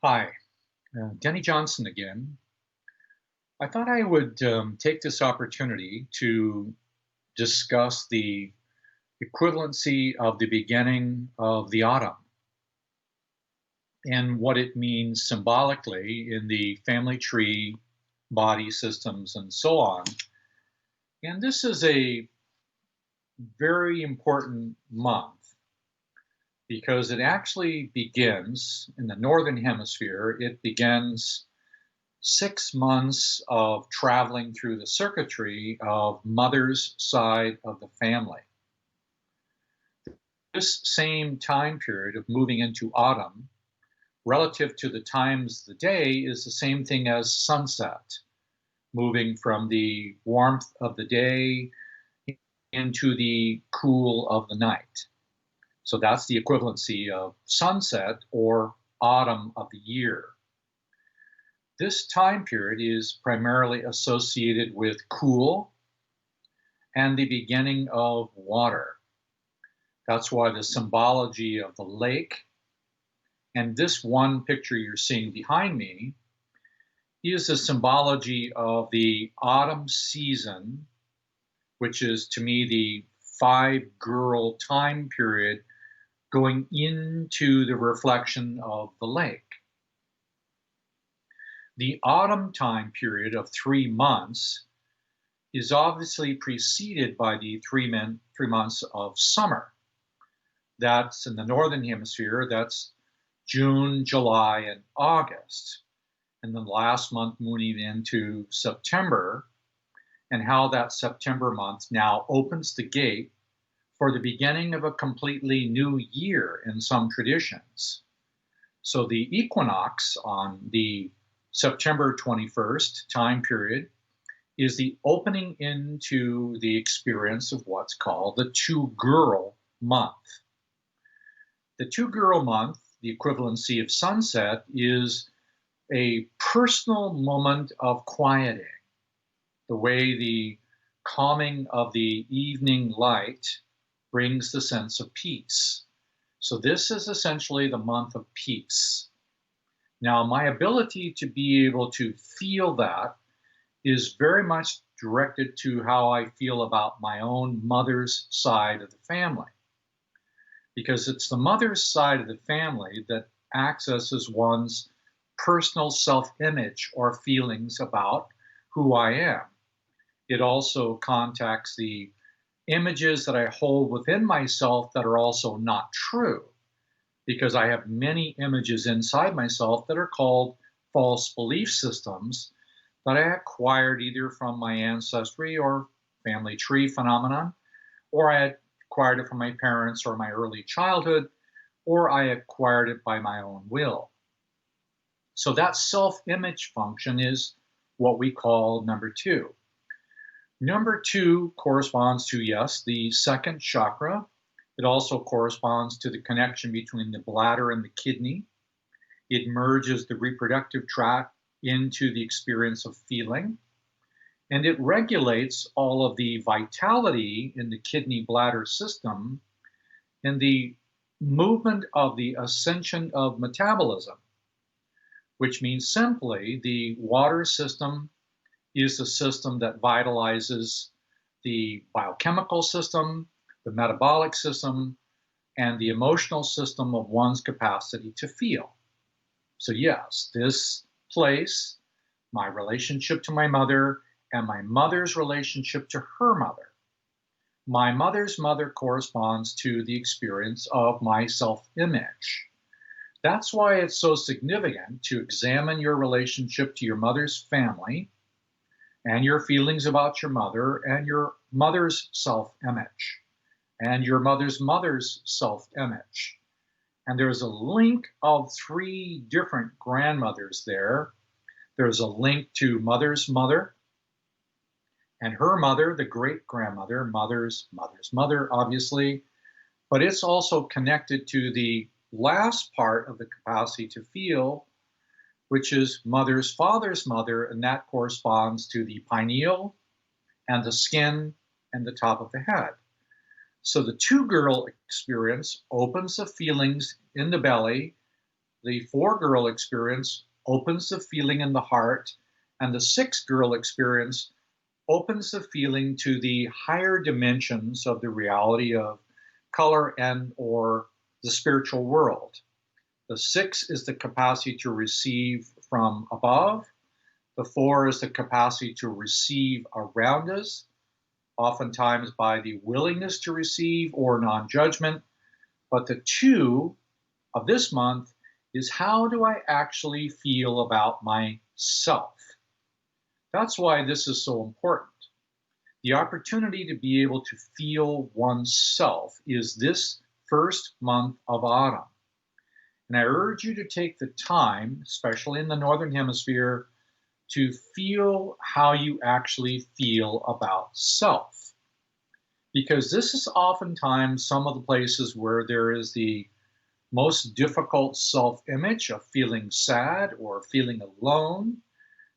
Hi, Denny Johnson again. I thought I would take this opportunity to discuss the equivalency of the beginning of the autumn and what it means symbolically in the family tree, body systems, and so on. And this is a very important month because it actually begins in the Northern Hemisphere. It begins 6 months of traveling through the circuitry of mother's side of the family. This same time period of moving into autumn, relative to the times of the day, is the same thing as sunset, moving from the warmth of the day into the cool of the night. So that's the equivalency of sunset or autumn of the year. This time period is primarily associated with cool and the beginning of water. That's why the symbology of the lake and this one picture you're seeing behind me is the symbology of the autumn season, which is to me the 5 girl time period going into the reflection of the lake. The autumn time period of 3 months is obviously preceded by the 3 months of summer. That's in the Northern Hemisphere, that's June, July, and August. And then the last month moving into September, and how that September month now opens the gate for the beginning of a completely new year in some traditions. So the equinox on the September 21st time period is the opening into the experience of what's called the 2 girl month. The 2 girl month, the equivalency of sunset, is a personal moment of quieting, the way the calming of the evening light brings the sense of peace. So this is essentially the month of peace. Now, my ability to be able to feel that is very much directed to how I feel about my own mother's side of the family. Because it's the mother's side of the family that accesses one's personal self image or feelings about who I am. It also contacts the images that I hold within myself that are also not true, because I have many images inside myself that are called false belief systems that I acquired either from my ancestry or family tree phenomenon, or I acquired it from my parents or my early childhood, or I acquired it by my own will. So that self image function is what we call number 2. Number 2 corresponds to, yes, the second chakra. It also corresponds to the connection between the bladder and the kidney. It merges the reproductive tract into the experience of feeling. And it regulates all of the vitality in the kidney bladder system and the movement of the ascension of metabolism, which means simply the water system is the system that vitalizes the biochemical system, the metabolic system, and the emotional system of one's capacity to feel. So yes, this place, my relationship to my mother, and my mother's relationship to her mother. My mother's mother corresponds to the experience of my self image. That's why it's so significant to examine your relationship to your mother's family and your feelings about your mother and your mother's self image and your mother's mother's self image. And there's a link of 3 different grandmothers there. There's a link to mother's mother and her mother, the great grandmother, mother's mother's mother, obviously. But it's also connected to the last part of the capacity to feel, which is mother's father's mother, and that corresponds to the pineal and the skin and the top of the head. So the 2 girl experience opens the feelings in the belly The 4 girl experience opens the feeling in the heart, and the 6 girl experience opens the feeling to the higher dimensions of the reality of color and or the spiritual world. The 6 is the capacity to receive from above. The 4 is the capacity to receive around us, oftentimes by the willingness to receive or non-judgment. But the 2 of this month is, how do I actually feel about myself? That's why this is so important. The opportunity to be able to feel oneself is this first month of autumn. And I urge you to take the time, especially in the Northern Hemisphere, to feel how you actually feel about self. Because this is oftentimes some of the places where there is the most difficult self-image of feeling sad or feeling alone.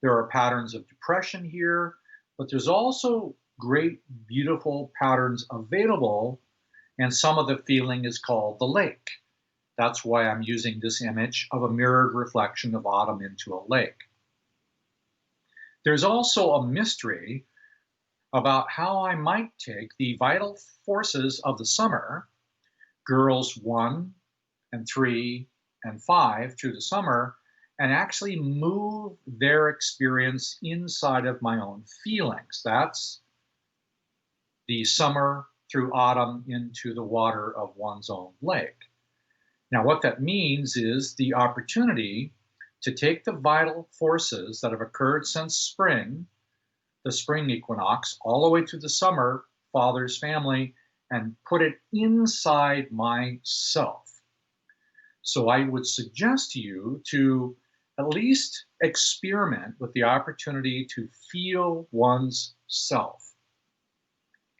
There are patterns of depression here, but there's also great, beautiful patterns available, and some of the feeling is called the lake. That's why I'm using this image of a mirrored reflection of autumn into a lake. There's also a mystery about how I might take the vital forces of the summer, girls 1 and 3 and 5 through the summer, and actually move their experience inside of my own feelings. That's the summer through autumn into the water of one's own lake. Now, what that means is the opportunity to take the vital forces that have occurred since spring, the spring equinox, all the way through the summer, father's family, and put it inside myself. So I would suggest to you to at least experiment with the opportunity to feel one's self.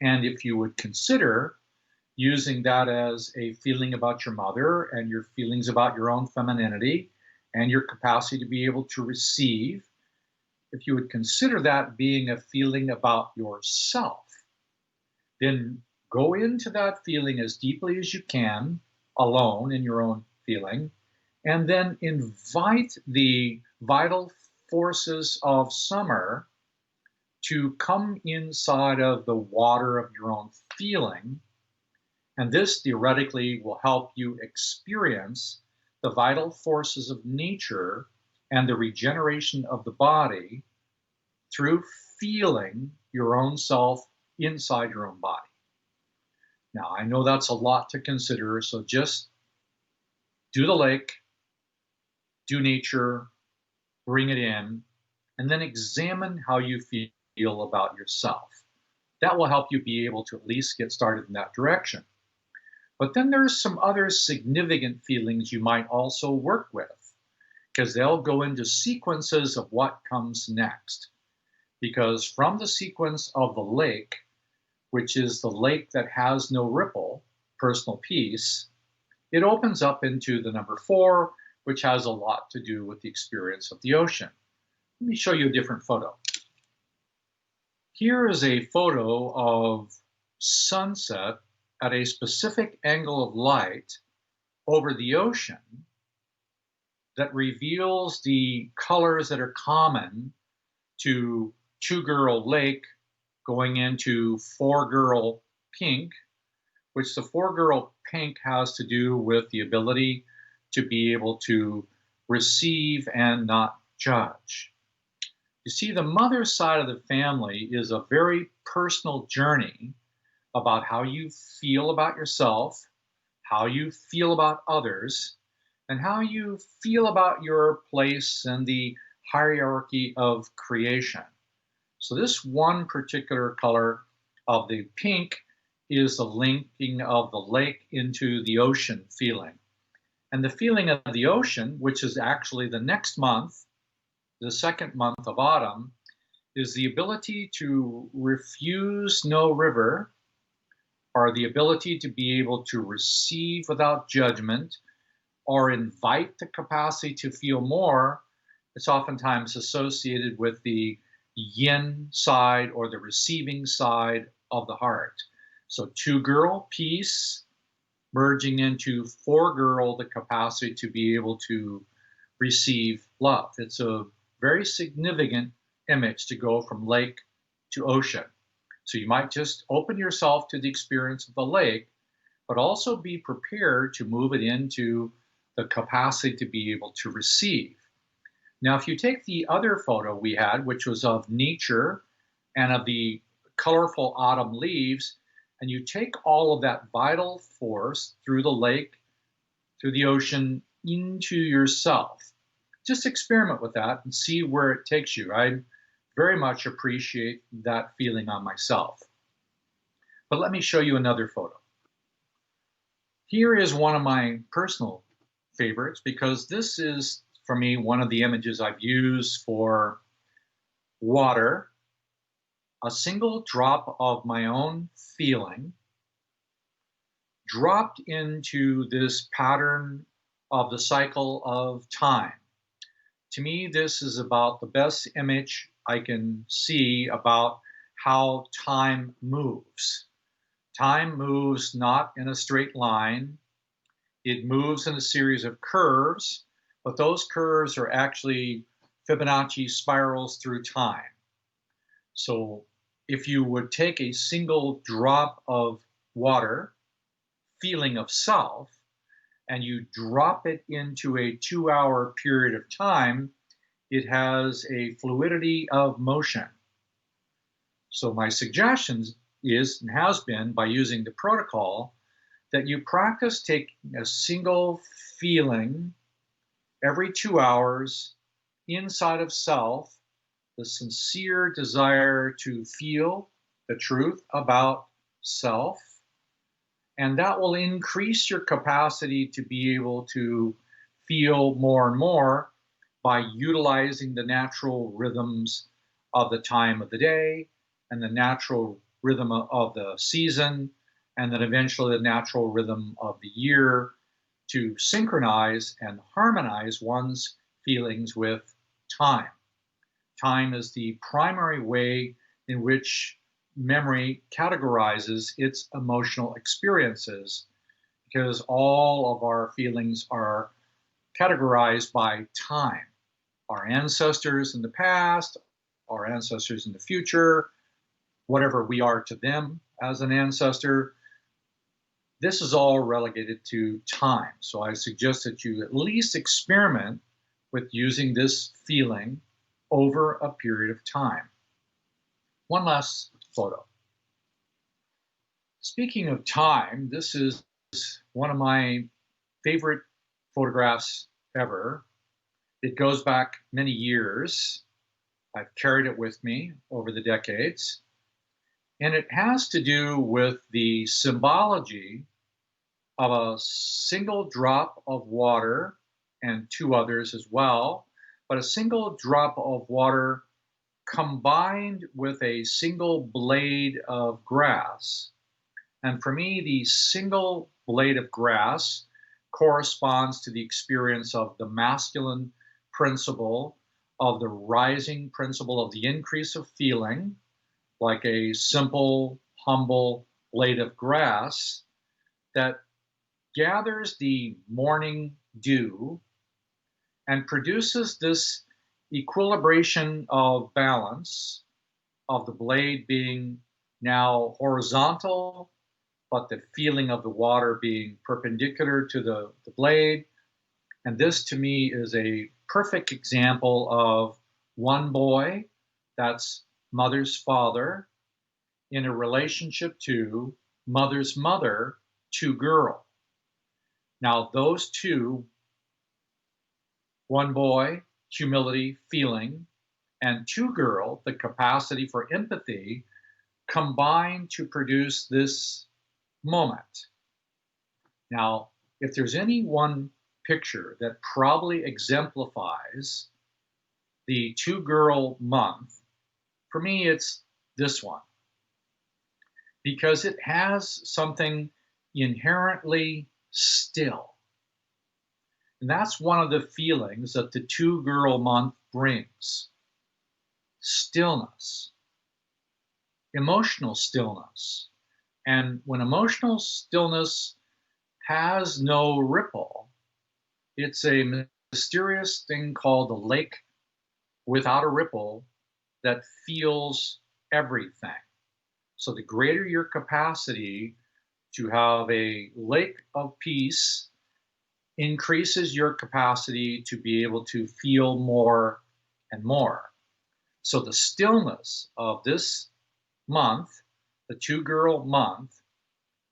And if you would consider using that as a feeling about your mother and your feelings about your own femininity and your capacity to be able to receive, if you would consider that being a feeling about yourself, then go into that feeling as deeply as you can, alone in your own feeling, and then invite the vital forces of summer to come inside of the water of your own feeling. And this theoretically will help you experience the vital forces of nature and the regeneration of the body through feeling your own self inside your own body. Now, I know that's a lot to consider, so just do the lake, do nature, bring it in, and then examine how you feel about yourself. That will help you be able to at least get started in that direction. But then there's some other significant feelings you might also work with, because they'll go into sequences of what comes next. Because from the sequence of the lake, which is the lake that has no ripple, personal peace, it opens up into the number 4, which has a lot to do with the experience of the ocean. Let me show you a different photo. Here is a photo of sunset at a specific angle of light over the ocean that reveals the colors that are common to 2-girl lake going into 4-girl pink, which the 4-girl pink has to do with the ability to be able to receive and not judge. You see, the mother side of the family is a very personal journey about how you feel about yourself, how you feel about others, and how you feel about your place in the hierarchy of creation. So this one particular color of the pink is the linking of the lake into the ocean feeling. And the feeling of the ocean, which is actually the next month, the second month of autumn, is the ability to refuse no river, or the ability to be able to receive without judgment, or invite the capacity to feel more. It's oftentimes associated with the yin side or the receiving side of the heart. So 2-girl, peace, merging into for girl the capacity to be able to receive love. It's a very significant image to go from lake to ocean. So you might just open yourself to the experience of the lake, but also be prepared to move it into the capacity to be able to receive. Now, if you take the other photo we had, which was of nature and of the colorful autumn leaves, and you take all of that vital force through the lake, through the ocean, into yourself. Just experiment with that and see where it takes you. I very much appreciate that feeling on myself. But let me show you another photo. Here is one of my personal favorites because this is, for me, one of the images I've used for water, a single drop of my own feeling dropped into this pattern of the cycle of time. To me, this is about the best image I can see about how time moves. Time moves not in a straight line. It moves in a series of curves, but those curves are actually Fibonacci spirals through time. So if you would take a single drop of water, feeling of self, and you drop it into a 2-hour period of time, it has a fluidity of motion. So my suggestion is and has been, by using the protocol, that you practice taking a single feeling every 2 hours inside of self, the sincere desire to feel the truth about self, and that will increase your capacity to be able to feel more and more by utilizing the natural rhythms of the time of the day and the natural rhythm of the season, and then eventually the natural rhythm of the year to synchronize and harmonize one's feelings with time. Time is the primary way in which memory categorizes its emotional experiences, because all of our feelings are categorized by time. Our ancestors in the past, our ancestors in the future, whatever we are to them as an ancestor, this is all relegated to time. So I suggest that you at least experiment with using this feeling over a period of time. One last photo. Speaking of time, this is one of my favorite photographs ever. It goes back many years. I've carried it with me over the decades. And it has to do with the symbology of a single drop of water, and two others as well, but a single drop of water combined with a single blade of grass. And for me, the single blade of grass corresponds to the experience of the masculine principle, of the rising principle of the increase of feeling, like a simple, humble blade of grass that gathers the morning dew and produces this equilibration of balance of the blade being now horizontal, but the feeling of the water being perpendicular to the blade. And this to me is a perfect example of one boy, that's mother's father, in a relationship to mother's mother, to girl. Now, those two, one boy, humility, feeling, and two girl, the capacity for empathy, combine to produce this moment. Now, if there's any one picture that probably exemplifies the two girl month, for me, it's this one, because it has something inherently still. And that's one of the feelings that the two girl month brings: stillness, emotional stillness. And when emotional stillness has no ripple. It's a mysterious thing called the lake without a ripple that feels everything. So the greater your capacity to have a lake of peace increases your capacity to be able to feel more and more. So the stillness of this month, the two girl month,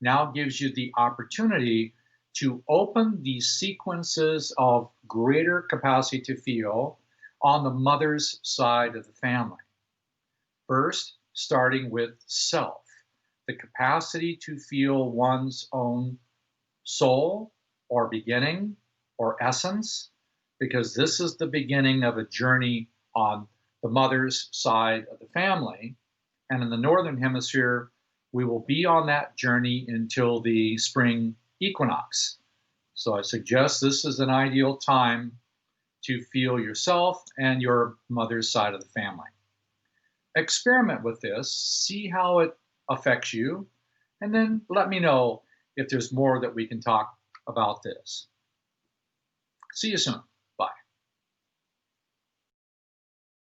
now gives you the opportunity to open these sequences of greater capacity to feel on the mother's side of the family. First, starting with self, the capacity to feel one's own soul or beginning or essence, because this is the beginning of a journey on the mother's side of the family. And in the Northern Hemisphere, we will be on that journey until the spring equinox. So I suggest this is an ideal time to feel yourself and your mother's side of the family. Experiment with this, see how it affects you, and then let me know if there's more that we can talk about this. See you soon.